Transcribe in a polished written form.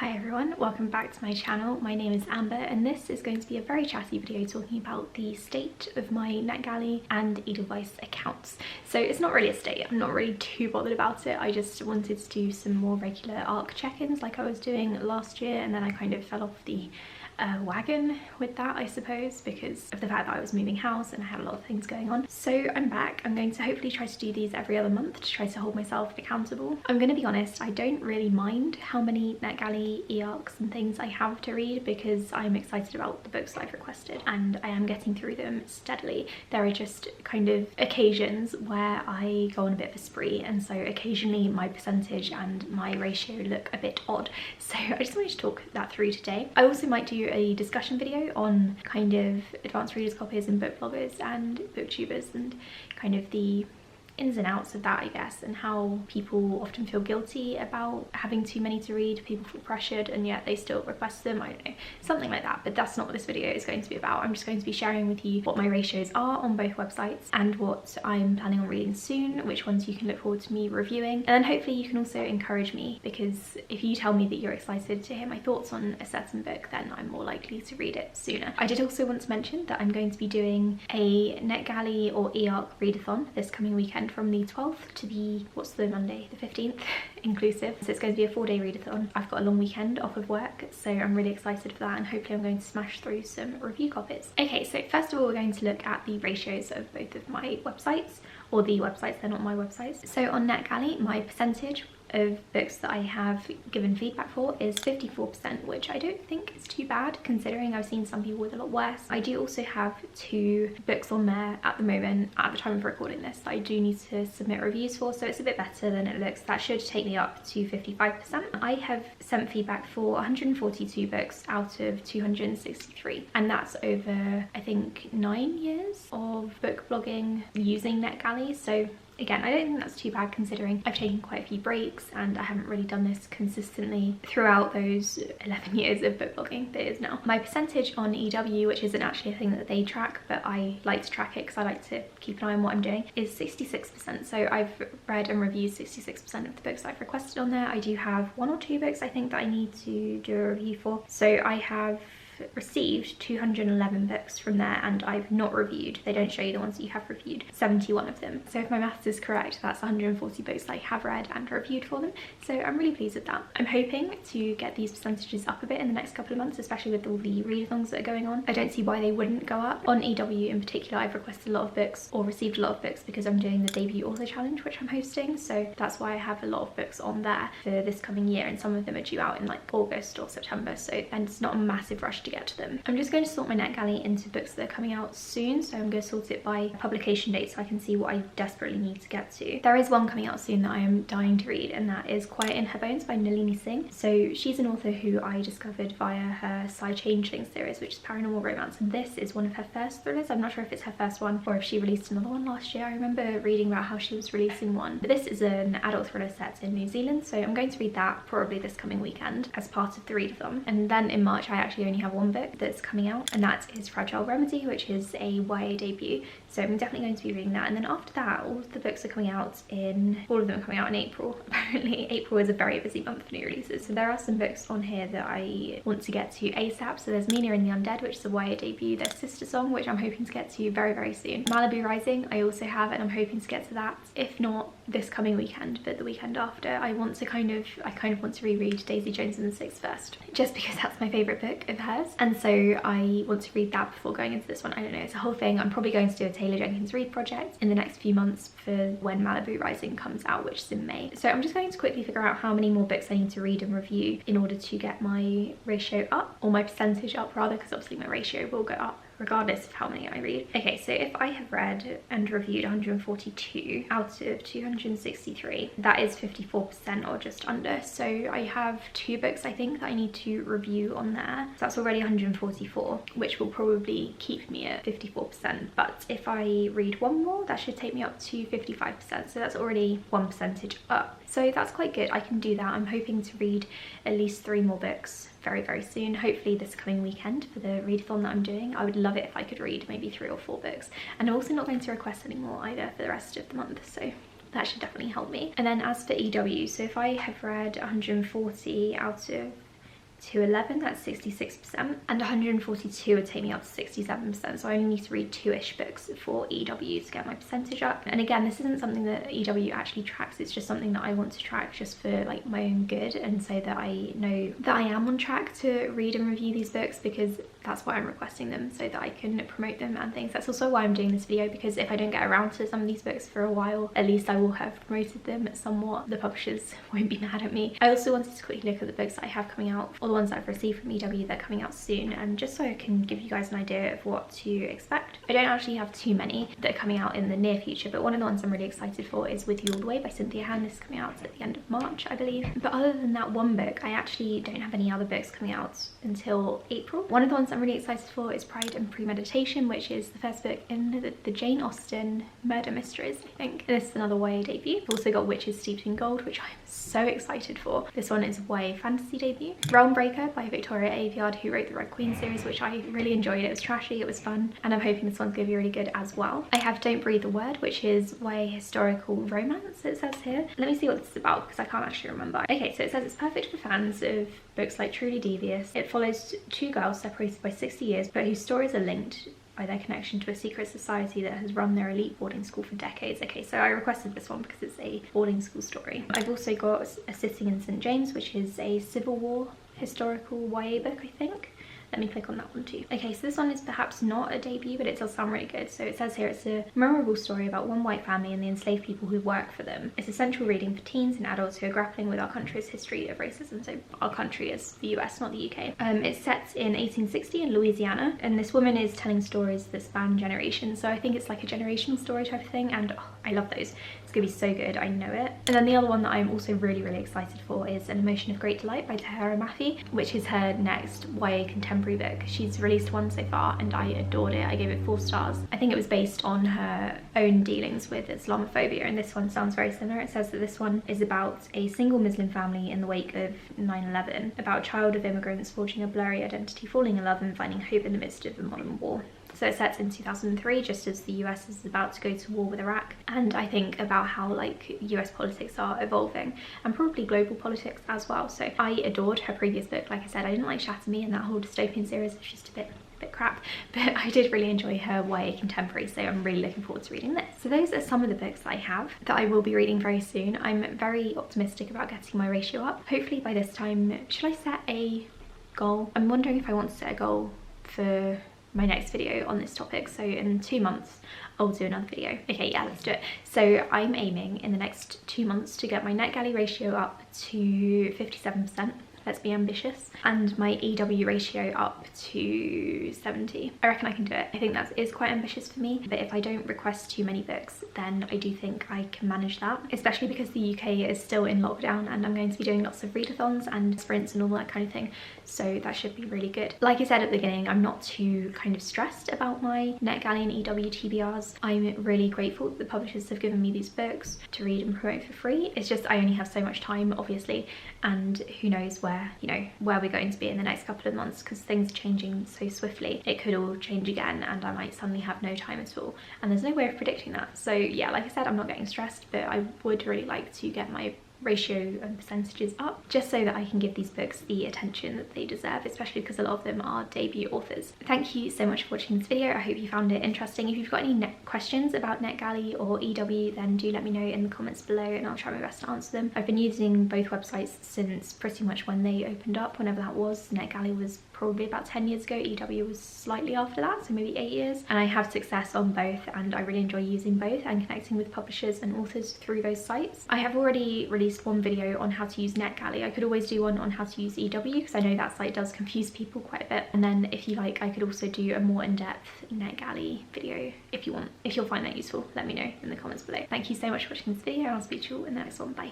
Hi everyone, welcome back to my channel. My name is Amber and this is going to be a very chatty video talking about the state of my Netgalley and Edelweiss accounts. So it's not really a state, I'm not really too bothered about it. I just wanted to do some more regular ARC check-ins like I was doing last year, and then I kind of fell off the wagon with that, I suppose, because of the fact that I was moving house and I had a lot of things going on. So I'm back. I'm going to hopefully try to do these every other month to try to hold myself accountable. I'm going to be honest, I don't really mind how many Netgalley e-arcs and things I have to read because I'm excited about the books that I've requested and I am getting through them steadily. There are just kind of occasions where I go on a bit of a spree, and so occasionally my percentage and my ratio look a bit odd. So I just wanted to talk that through today. I also might do a discussion video on kind of advanced readers copies and book bloggers and booktubers and kind of the ins and outs of that, I guess, and how people often feel guilty about having too many to read. People feel pressured and yet they still request them. I don't know, something like that, but that's not what this video is going to be about. I'm just going to be sharing with you what my ratios are on both websites and what I'm planning on reading soon, which ones you can look forward to me reviewing, and then hopefully you can also encourage me, because if you tell me that you're excited to hear my thoughts on a certain book, then I'm more likely to read it sooner. I did also want to mention that I'm going to be doing a Netgalley or e-arc readathon this coming weekend from the 12th to the, what's the Monday, the 15th inclusive. So it's going to be a 4-day readathon. I've got a long weekend off of work, so I'm really excited for that, and hopefully I'm going to smash through some review copies. Okay, so first of all we're going to look at the ratios of both of my websites, or the websites, they're not my websites. So on Netgalley, my percentage of books that I have given feedback for is 54%, which I don't think is too bad considering I've seen some people with a lot worse. I do also have 2 books on there at the moment, at the time of recording this, that I do need to submit reviews for, so it's a bit better than it looks. That should take me up to 55%. I have sent feedback for 142 books out of 263, and that's over, I think, 9 years of book blogging using Netgalley. So again, I don't think that's too bad considering I've taken quite a few breaks and I haven't really done this consistently throughout those 11 years of book blogging that is now. My percentage on EW, which isn't actually a thing that they track, but I like to track it because I like to keep an eye on what I'm doing, is 66%. So I've read and reviewed 66% of the books I've requested on there. I do have 1 or 2 books I think that I need to do a review for. So I have received 211 books from there and I've not reviewed, they don't show you the ones that you have reviewed, 71 of them. So if my maths is correct, that's 140 books I have read and reviewed for them, so I'm really pleased with that. I'm hoping to get these percentages up a bit in the next couple of months, especially with all the readathons that are going on. I don't see why they wouldn't go up. On EW in particular, I've requested a lot of books or received a lot of books because I'm doing the debut author challenge, which I'm hosting, so that's why I have a lot of books on there for this coming year, and some of them are due out in like August or September, so and it's not a massive rush to get to them. I'm just going to sort my Netgalley into books that are coming out soon, so I'm going to sort it by publication date so I can see what I desperately need to get to. There is one coming out soon that I am dying to read, and that is Quiet in Her Bones by Nalini Singh. So she's an author who I discovered via her Psy Changeling series, which is paranormal romance, and this is one of her first thrillers. I'm not sure if it's her first one or if she released another one last year. I remember reading about how she was releasing one, but this is an adult thriller set in New Zealand, so I'm going to read that probably this coming weekend as part of the readathon. And then in March I actually only have one book that's coming out, and that is Fragile Remedy, which is a YA debut, so I'm definitely going to be reading that. And then after that, all of the books are coming out in, all of them are coming out in April. Apparently April is a very busy month for new releases, so there are some books on here that I want to get to ASAP. So there's Mina and the Undead, which is a YA debut. There's Sister Song, which I'm hoping to get to very, very soon. Malibu Rising I also have, and I'm hoping to get to that, if not this coming weekend, but the weekend after. I want to kind of want to reread Daisy Jones and the Six first, just because that's my favourite book of hers, and so I want to read that before going into this one. I don't know, it's a whole thing. I'm probably going to do a Taylor Jenkins Reid project in the next few months for when Malibu Rising comes out, which is in May. So I'm just going to quickly figure out how many more books I need to read and review in order to get my ratio up, or my percentage up rather, because obviously my ratio will go up regardless of how many I read. Okay, so if I have read and reviewed 142 out of 263, that is 54% or just under. So I have 2 books I think that I need to review on there. So that's already 144, which will probably keep me at 54%. But if I read 1 more, that should take me up to 55%. So that's already 1 percentage up. So that's quite good. I can do that. I'm hoping to read at least 3 more books very, very soon, hopefully this coming weekend for the readathon that I'm doing. I would love it if I could read maybe 3 or 4 books, and I'm also not going to request any more either for the rest of the month, so that should definitely help me. And then as for EW, so if I have read 140 out of to 11, that's 66%, and 142 would take me up to 67%, so I only need to read 2-ish books for EW to get my percentage up. And again, this isn't something that EW actually tracks, it's just something that I want to track just for like my own good, and so that I know that I am on track to read and review these books, because that's why I'm requesting them, so that I can promote them and things. That's also why I'm doing this video, because if I don't get around to some of these books for a while, at least I will have promoted them somewhat. The publishers won't be mad at me. I also wanted to quickly look at the books that I have coming out, or the ones that I've received from EW that are coming out soon, and just so I can give you guys an idea of what to expect. I don't actually have too many that are coming out in the near future, but one of the ones I'm really excited for is With You All The Way by Cynthia Han. This is coming out at the end of March, I believe. But other than that one book, I actually don't have any other books coming out until April. One of the ones I'm really excited for is Pride and Premeditation, which is the first book in the Jane Austen murder mysteries, I think. This is another YA debut. I've also got Witches Steeped in Gold, which I'm so excited for. This one is a YA fantasy debut. Realm Breaker by Victoria Aveyard, who wrote the Red Queen series, which I really enjoyed. It was trashy, it was fun, and I'm hoping this one's going to be really good as well. I have Don't Breathe a Word, which is YA historical romance, it says here. Let me see what this is about, because I can't actually remember. Okay, so it says it's perfect for fans of books like Truly Devious. It follows two girls separated by 60 years, but whose stories are linked by their connection to a secret society that has run their elite boarding school for decades. Okay, so I requested this one because it's a boarding school story. I've also got A Sitting in St. James, which is a Civil War historical YA book, I think. Let me click on that one too. Okay, so this one is perhaps not a debut, but it does sound really good. So it says here it's a memorable story about one white family and the enslaved people who work for them. It's essential reading for teens and adults who are grappling with our country's history of racism. So our country is the US, not the UK. It's set in 1860 in Louisiana, and this woman is telling stories that span generations. So I think it's like a generational story type of thing, and oh, I love those. It's gonna be so good, I know it. And then the other one that I'm also really excited for is An Emotion of Great Delight by Tahira Mafi, which is her next YA contemporary book. She's released one so far and I adored it. I gave it 4 stars. I think it was based on her own dealings with Islamophobia, and this one sounds very similar. It says that this one is about a single Muslim family in the wake of 9/11, about a child of immigrants forging a blurry identity, falling in love and finding hope in the midst of a modern war. So it sets in 2003, just as the US is about to go to war with Iraq, and I think about how like US politics are evolving, and probably global politics as well. So I adored her previous book. Like I said, I didn't like Shatter Me, and that whole dystopian series was just a bit crap, but I did really enjoy her YA contemporary, so I'm really looking forward to reading this. So those are some of the books that I have that I will be reading very soon. I'm very optimistic about getting my ratio up. Hopefully by this time, should I set a goal? I'm wondering if I want to set a goal for my next video on this topic. So in 2 months I'll do another video. Okay, yeah, let's do it. So I'm aiming in the next 2 months to get my Netgalley ratio up to 57%. Let's be ambitious. And my EW ratio up to 70. I reckon I can do it. I think that is quite ambitious for me, but if I don't request too many books, then I do think I can manage that, especially because the UK is still in lockdown and I'm going to be doing lots of readathons and sprints and all that kind of thing, so that should be really good. Like I said at the beginning, I'm not too kind of stressed about my Netgalley and EW TBRs. I'm really grateful that the publishers have given me these books to read and promote for free. It's just I only have so much time, obviously, and who knows where we're going to be in the next couple of months, because things are changing so swiftly. It could all change again and I might suddenly have no time at all, and there's no way of predicting that. So yeah, like I said, I'm not getting stressed, but I would really like to get my ratio and percentages up, just so that I can give these books the attention that they deserve, especially because a lot of them are debut authors. Thank you so much for watching this video. I hope you found it interesting. If you've got any questions about Netgalley or EW, then do let me know in the comments below and I'll try my best to answer them. I've been using both websites since pretty much when they opened up, whenever that was. Netgalley was probably about 10 years ago, EW was slightly after that, so maybe 8 years, and I have success on both and I really enjoy using both and connecting with publishers and authors through those sites. I have already released one video on how to use Netgalley. I could always do one on how to use EW, because I know that site does confuse people quite a bit, and then if you like, I could also do a more in-depth Netgalley video if you want. If you'll find that useful, let me know in the comments below. Thank you so much for watching this video and I'll speak to you all in the next one. Bye.